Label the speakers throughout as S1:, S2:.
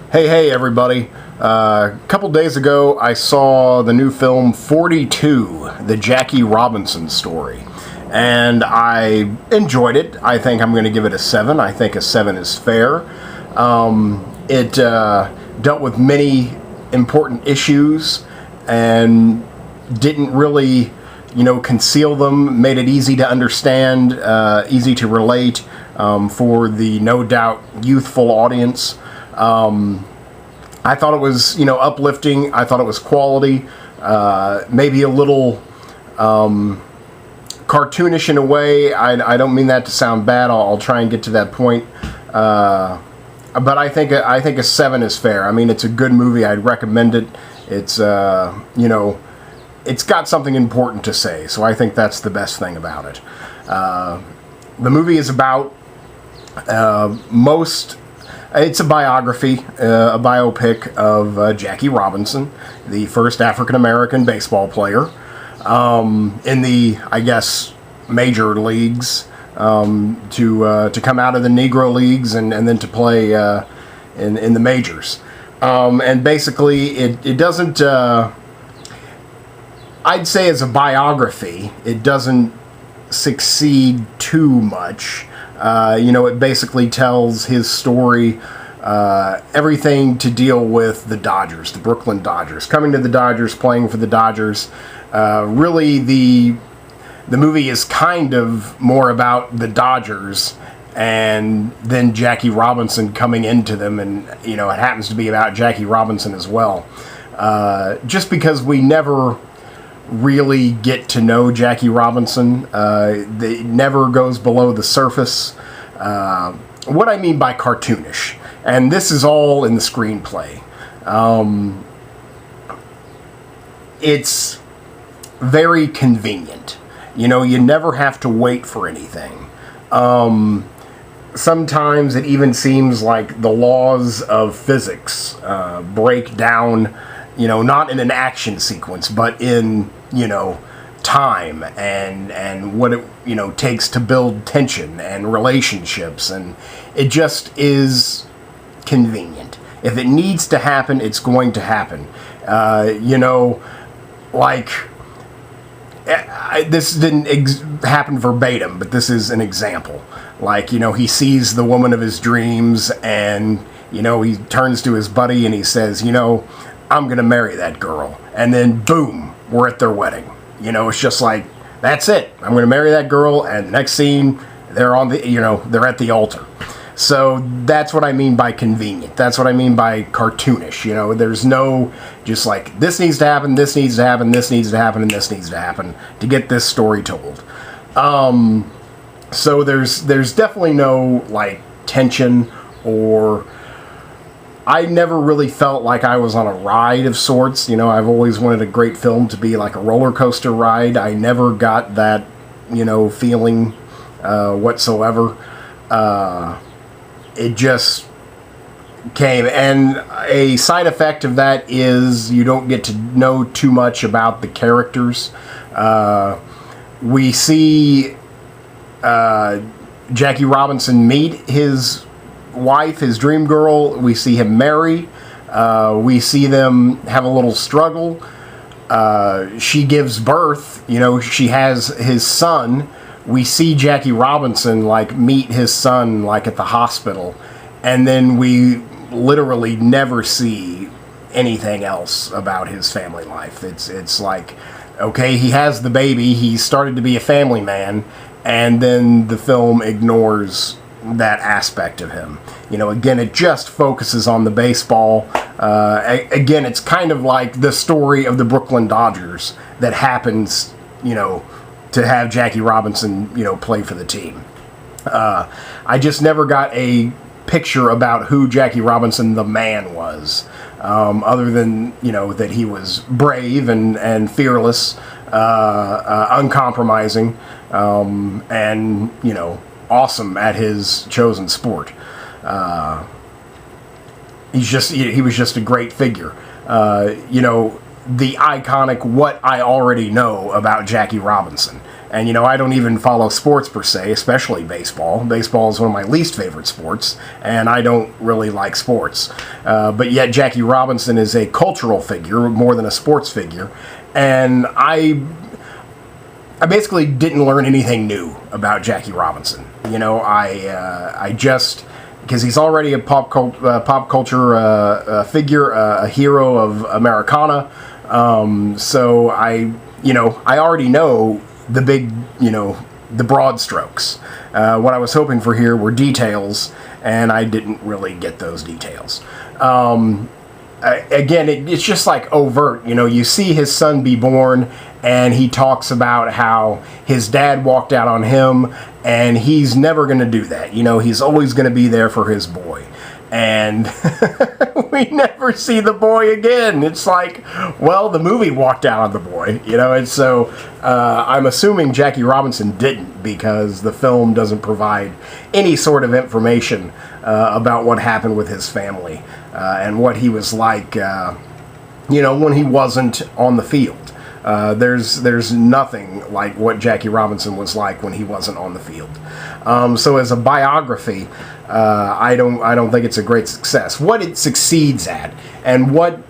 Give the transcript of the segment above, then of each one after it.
S1: Hey, everybody. A couple days ago, I saw the new film 42, the Jackie Robinson story. And I enjoyed it. I think I'm going to give it a 7. I think a 7 is fair. It dealt with many important issues and didn't really, conceal them. Made it easy to understand, easy to relate for the no doubt youthful audience. I thought it was, uplifting. I thought it was quality. Maybe a little cartoonish in a way. I don't mean that to sound bad. I'll try and get to that point. But I think a 7 is fair. I mean, it's a good movie. I'd recommend it. It's it's got something important to say. So I think that's the best thing about it. The movie is about It's a biography, a biopic of Jackie Robinson, the first African-American baseball player in the, I guess, major leagues, to come out of the Negro leagues and then to play in the majors. And basically, it doesn't, I'd say as a biography, it doesn't succeed too much. It basically tells his story, everything to deal with the Dodgers, the Brooklyn Dodgers, coming to the Dodgers, playing for the Dodgers. Really, the movie is kind of more about the Dodgers and then Jackie Robinson coming into them, and, it happens to be about Jackie Robinson as well. Just because we never really get to know Jackie Robinson. It never goes below the surface. What I mean by cartoonish, and this is all in the screenplay. It's very convenient. You never have to wait for anything. Sometimes it even seems like the laws of physics break down, not in an action sequence, but in, time and what it, takes to build tension and relationships. And it just is convenient. If it needs to happen, it's going to happen. This didn't happen verbatim, but this is an example. He sees the woman of his dreams and, he turns to his buddy and he says, I'm going to marry that girl. And then, boom, we're at their wedding. It's just like, that's it. I'm going to marry that girl. And the next scene, they're on the, they're at the altar. So that's what I mean by convenient. That's what I mean by cartoonish. There's no just like, this needs to happen, this needs to happen, this needs to happen, and this needs to happen to get this story told. So there's definitely no, tension or... I never really felt like I was on a ride of sorts. I've always wanted a great film to be like a roller coaster ride. I never got that, feeling whatsoever. It just came. And a side effect of that is you don't get to know too much about the characters. We see Jackie Robinson meet his wife, his dream girl. We see him marry. We see them have a little struggle. She gives birth. She has his son. We see Jackie Robinson meet his son at the hospital, and then we literally never see anything else about his family life. It's like, okay, he has the baby. He started to be a family man, and then the film ignores that aspect of him. Again, it just focuses on the baseball. Again, it's kind of like the story of the Brooklyn Dodgers that happens, to have Jackie Robinson, play for the team. I just never got a picture about who Jackie Robinson the man was, other than, that he was brave and fearless, uncompromising, and, awesome at his chosen sport. He was just a great figure. The iconic what I already know about Jackie Robinson. And, you know, I don't even follow sports per se, especially baseball. Baseball is one of my least favorite sports, and I don't really like sports. But yet Jackie Robinson is a cultural figure more than a sports figure. And I basically didn't learn anything new about Jackie Robinson. You know, I just, because he's already a pop culture figure, a hero of Americana. So I already know the big, the broad strokes. What I was hoping for here were details, and I didn't really get those details. Again, it's just like overt. You know, you see his son be born, and he talks about how his dad walked out on him, and he's never going to do that. You know, he's always going to be there for his boy. And we never see the boy again. It's like, well, the movie walked out on the boy, you know, and so I'm assuming Jackie Robinson didn't, because the film doesn't provide any sort of information about what happened with his family and what he was like, when he wasn't on the field. There's nothing like what Jackie Robinson was like when he wasn't on the field. So as a biography, I don't think it's a great success. What it succeeds at, and what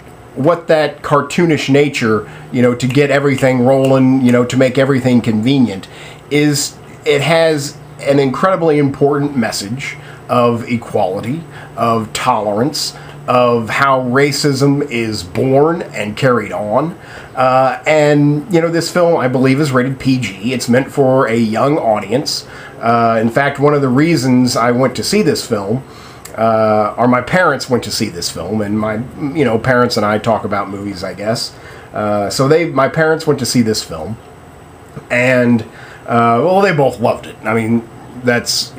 S1: that cartoonish nature, to get everything rolling, to make everything convenient, is it has an incredibly important message of equality, of tolerance, of how racism is born and carried on. And this film, I believe, is rated PG. It's meant for a young audience. In fact, one of the reasons I went to see this film, or my parents went to see this film, and my parents and I talk about movies, I guess. So my parents went to see this film, and they both loved it. I mean, that's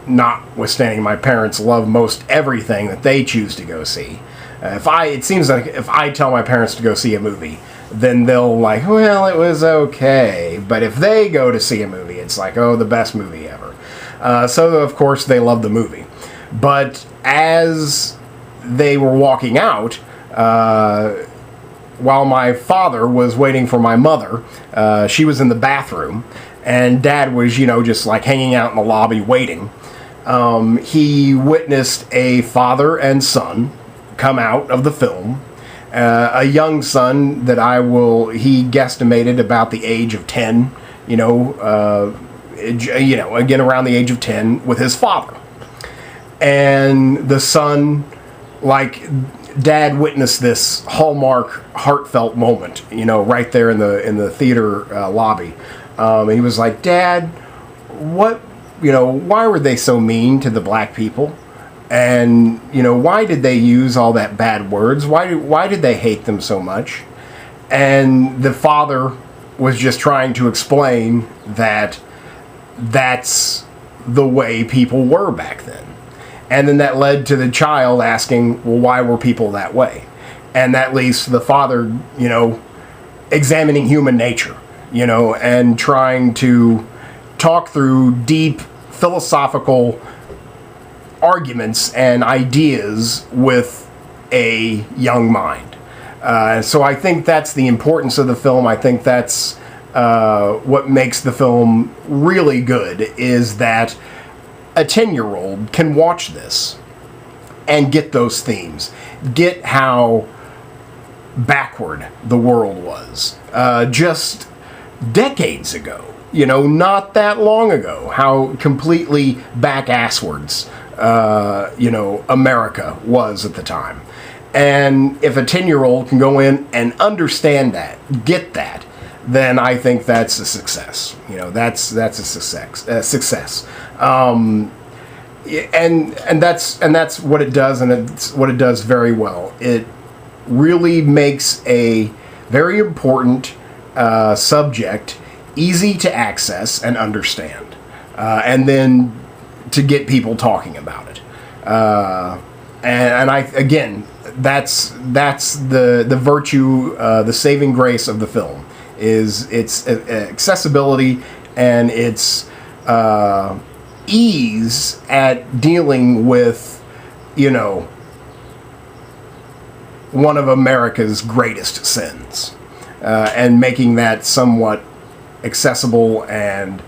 S1: notwithstanding my parents love most everything that they choose to go see. It seems like if I tell my parents to go see a movie, then they'll like, well, it was okay. But if they go to see a movie, it's like, oh, the best movie ever. So, of course, they love the movie. But as they were walking out, while my father was waiting for my mother, she was in the bathroom, and Dad was, just like hanging out in the lobby waiting. He witnessed a father and son come out of the film. A young son that he guesstimated about the age of 10, again around the age of 10, with his father. And the son, like, Dad witnessed this hallmark, heartfelt moment, right there in the theater lobby. And he was like, Dad, why were they so mean to the black people? And, why did they use all that bad words? Why did they hate them so much? And the father was just trying to explain that that's the way people were back then. And then that led to the child asking, well, why were people that way? And that leads to the father, examining human nature, and trying to talk through deep philosophical arguments and ideas with a young mind. So I think that's the importance of the film. I think that's what makes the film really good, is that a 10-year-old can watch this and get those themes, get how backward the world was just decades ago, not that long ago, how completely back-asswards America was at the time. And if a 10-year-old can go in and understand that, get that, then I think that's a success. That's a success. And that's what it does, and it's what it does very well. It really makes a very important subject easy to access and understand, and then to get people talking about it. And I, again, that's the virtue, the saving grace of the film, is its accessibility and its ease at dealing with, one of America's greatest sins, and making that somewhat accessible and,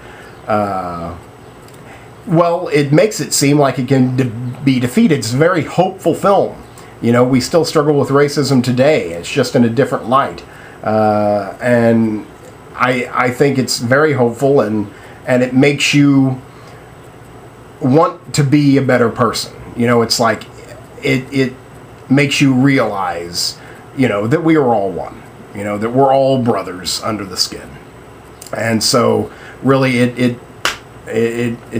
S1: well, it makes it seem like it can be defeated. It's a very hopeful film. You know, we still struggle with racism today. It's just in a different light. And I think it's very hopeful, and it makes you want to be a better person. You know, it's like it makes you realize, you know, that we are all one. You know, that we're all brothers under the skin. And so really it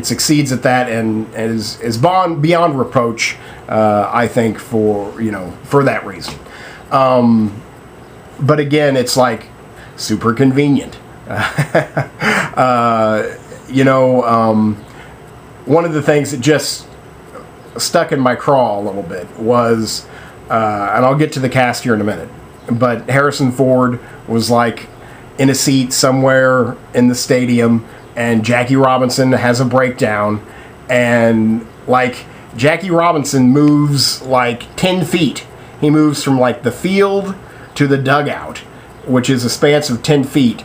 S1: succeeds at that, and is beyond reproach, I think, for that reason. But again, it's like super convenient. One of the things that just stuck in my craw a little bit was, and I'll get to the cast here in a minute, but Harrison Ford was like in a seat somewhere in the stadium, and Jackie Robinson has a breakdown, and like Jackie Robinson moves like 10 feet. He moves from like the field to the dugout, which is a span of 10 feet,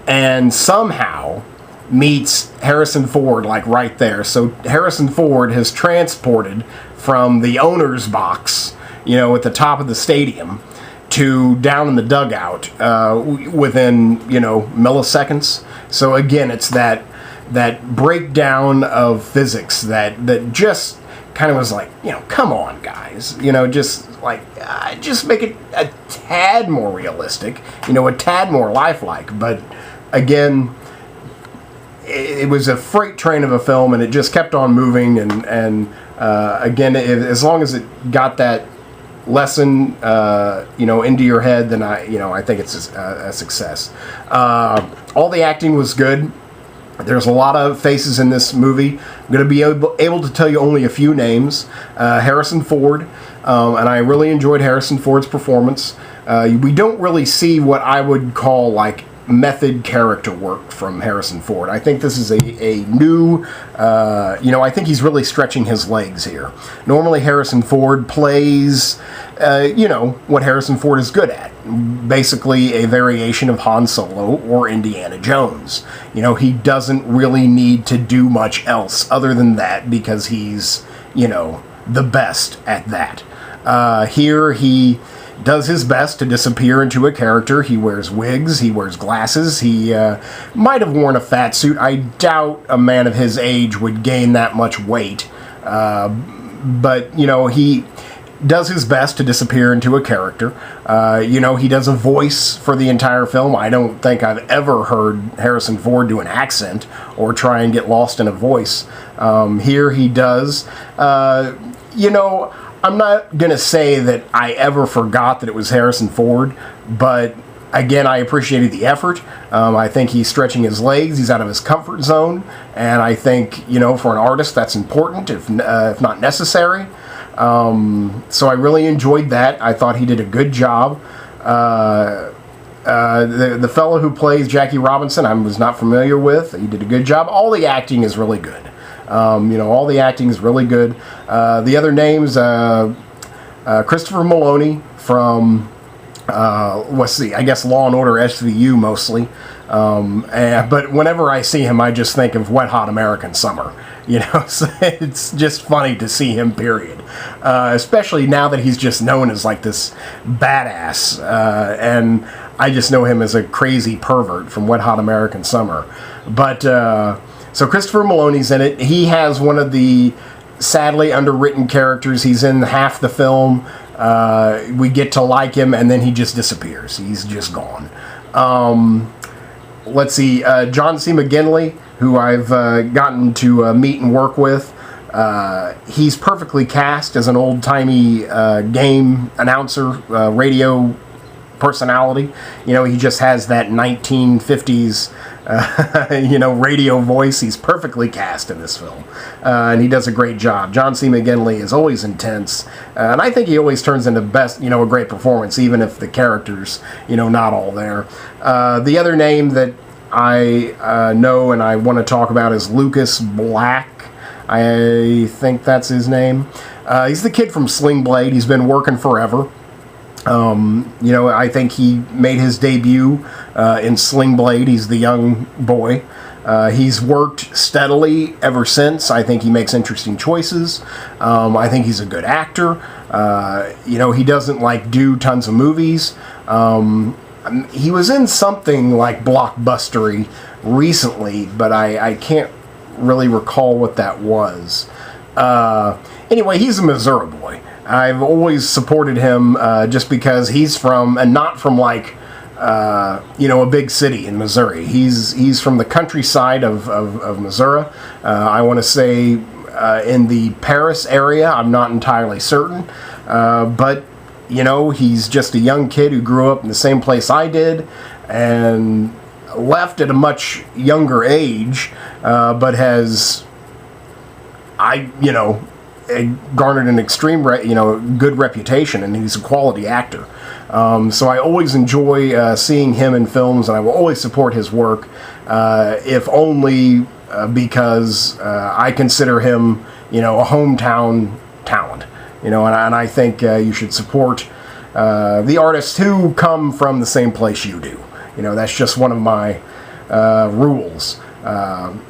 S1: and somehow meets Harrison Ford like right there. So Harrison Ford has transported from the owner's box, you know, at the top of the stadium, to down in the dugout within, you know, milliseconds. So again, it's that breakdown of physics that just kind of was like, you know, come on, guys, you know, just like just make it a tad more realistic, you know, a tad more lifelike. But again, it was a freight train of a film, and it just kept on moving. And again, as long as it got that lesson, you know, into your head, then I think it's a success. All the acting was good. There's a lot of faces in this movie. I'm going to be able to tell you only a few names. Harrison Ford, and I really enjoyed Harrison Ford's performance. We don't really see what I would call like method character work from Harrison Ford. I think this is a new, I think he's really stretching his legs here. Normally Harrison Ford plays, what Harrison Ford is good at. Basically a variation of Han Solo or Indiana Jones. You know, he doesn't really need to do much else other than that, because he's, the best at that. Here he does his best to disappear into a character. He wears wigs, he wears glasses, he might have worn a fat suit. I doubt a man of his age would gain that much weight. But, he does his best to disappear into a character. He does a voice for the entire film. I don't think I've ever heard Harrison Ford do an accent or try and get lost in a voice. Here he does. I'm not going to say that I ever forgot that it was Harrison Ford, but again, I appreciated the effort. I think he's stretching his legs, he's out of his comfort zone, and I think, for an artist that's important, if not necessary. So I really enjoyed that. I thought he did a good job. The fellow who plays Jackie Robinson, I was not familiar with. He did a good job. All the acting is really good. All the acting is really good. The other names, Christopher Maloney from, I guess Law and Order SVU mostly. But whenever I see him, I just think of Wet Hot American Summer. So it's just funny to see him, period. Especially now that he's just known as like this badass. And I just know him as a crazy pervert from Wet Hot American Summer. But, so Christopher Maloney's in it. He has one of the sadly underwritten characters. He's in half the film. We get to like him, and then he just disappears. He's just gone. Let's see. John C. McGinley, who I've gotten to meet and work with. He's perfectly cast as an old-timey game announcer, radio personality. He just has that 1950s radio voice. He's perfectly cast in this film, and he does a great job. John C. McGinley is always intense, and I think he always turns into a great performance, even if the character's not all there. The other name that I know and I want to talk about is Lucas Black. I think that's his name. He's the kid from Sling Blade. He's been working forever. I think he made his debut in Sling Blade. He's the young boy. He's worked steadily ever since. I think he makes interesting choices. I think he's a good actor. He doesn't do tons of movies. He was in something like blockbustery recently, but I can't really recall what that was. Anyway, he's a Missouri boy. I've always supported him just because he's from, and not from a big city in Missouri. He's from the countryside of Missouri. I want to say in the Paris area. I'm not entirely certain. But, he's just a young kid who grew up in the same place I did and left at a much younger age, but has, garnered an extreme, good reputation, and he's a quality actor. So I always enjoy seeing him in films, and I will always support his work, if only because I consider him, a hometown talent. And I think you should support the artists who come from the same place you do. That's just one of my rules.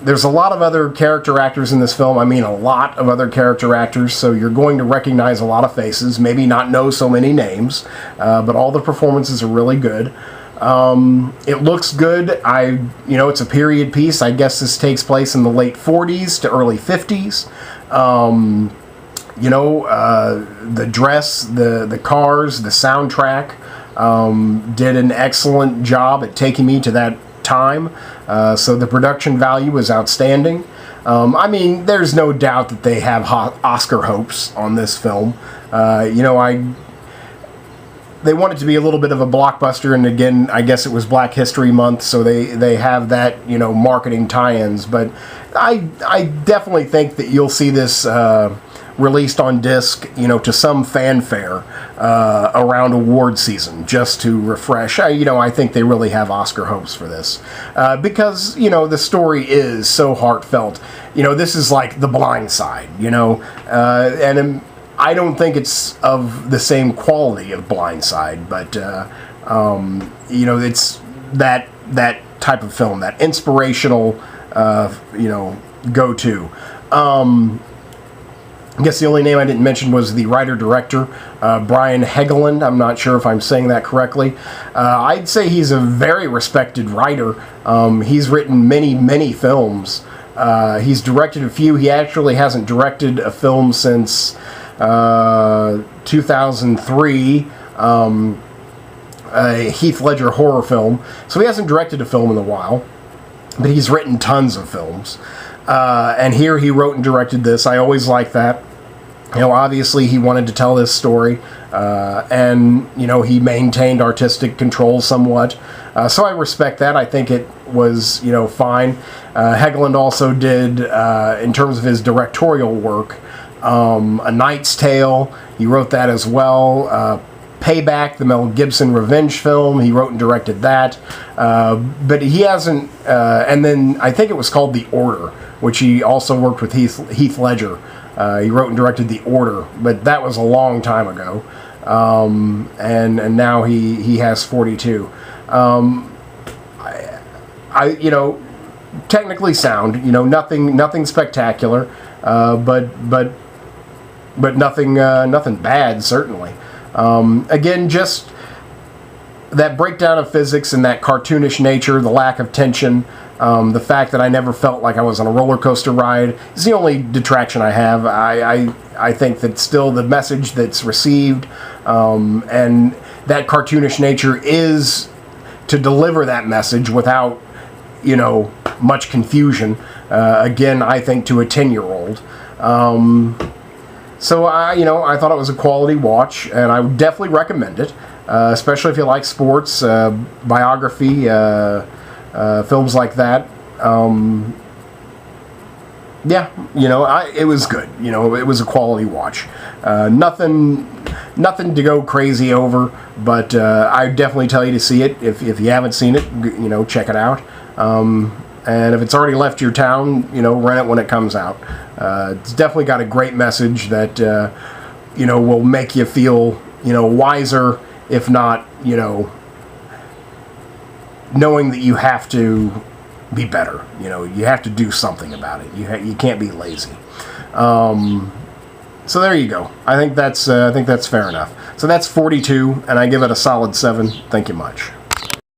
S1: There's a lot of other character actors in this film. I mean, a lot of other character actors, so you're going to recognize a lot of faces, maybe not know so many names, but all the performances are really good. It looks good. It's a period piece. I guess this takes place in the late 40s to early 50s. The dress, the cars, the soundtrack did an excellent job at taking me to that time. So the production value is outstanding. There's no doubt that they have Oscar hopes on this film. They want it to be a little bit of a blockbuster, and again, I guess it was Black History Month, so they have that, marketing tie-ins. But I definitely think that you'll see this released on disc, to some fanfare around award season, just to refresh. I think they really have Oscar hopes for this because the story is so heartfelt. This is like The Blind Side, and I don't think it's of the same quality of Blind Side, but it's that type of film, that inspirational, go-to. I guess the only name I didn't mention was the writer-director, Brian Helgeland. I'm not sure if I'm saying that correctly. I'd say he's a very respected writer. He's written many, many films. He's directed a few. He actually hasn't directed a film since 2003, a Heath Ledger horror film. So he hasn't directed a film in a while, but he's written tons of films. And here he wrote and directed this. I always like that. Obviously he wanted to tell this story, and, he maintained artistic control somewhat. So I respect that. I think it was, fine. Helgeland also did, in terms of his directorial work, A Knight's Tale. He wrote that as well. Payback, the Mel Gibson revenge film, he wrote and directed that. But he hasn't, and then I think it was called The Order, which he also worked with Heath Ledger. He wrote and directed The Order, but that was a long time ago. And now he has 42. Technically sound, nothing spectacular, but nothing bad, certainly. Again, just that breakdown of physics and that cartoonish nature, the lack of tension, the fact that I never felt like I was on a roller coaster ride is the only detraction I have. I think that still the message that's received, and that cartoonish nature is to deliver that message without, much confusion. Again, I think to a 10-year-old. So I thought it was a quality watch, and I would definitely recommend it, especially if you like sports, biography, films like that. It was good. It was a quality watch. Nothing to go crazy over, but I definitely tell you to see it if you haven't seen it. Check it out. And if it's already left your town, rent it when it comes out. It's definitely got a great message that will make you feel wiser if not, you know, knowing that you have to be better. You know, you have to do something about it. You can't be lazy. So there you go. I think that's fair enough. So that's 42, and I give it a solid 7. Thank you much.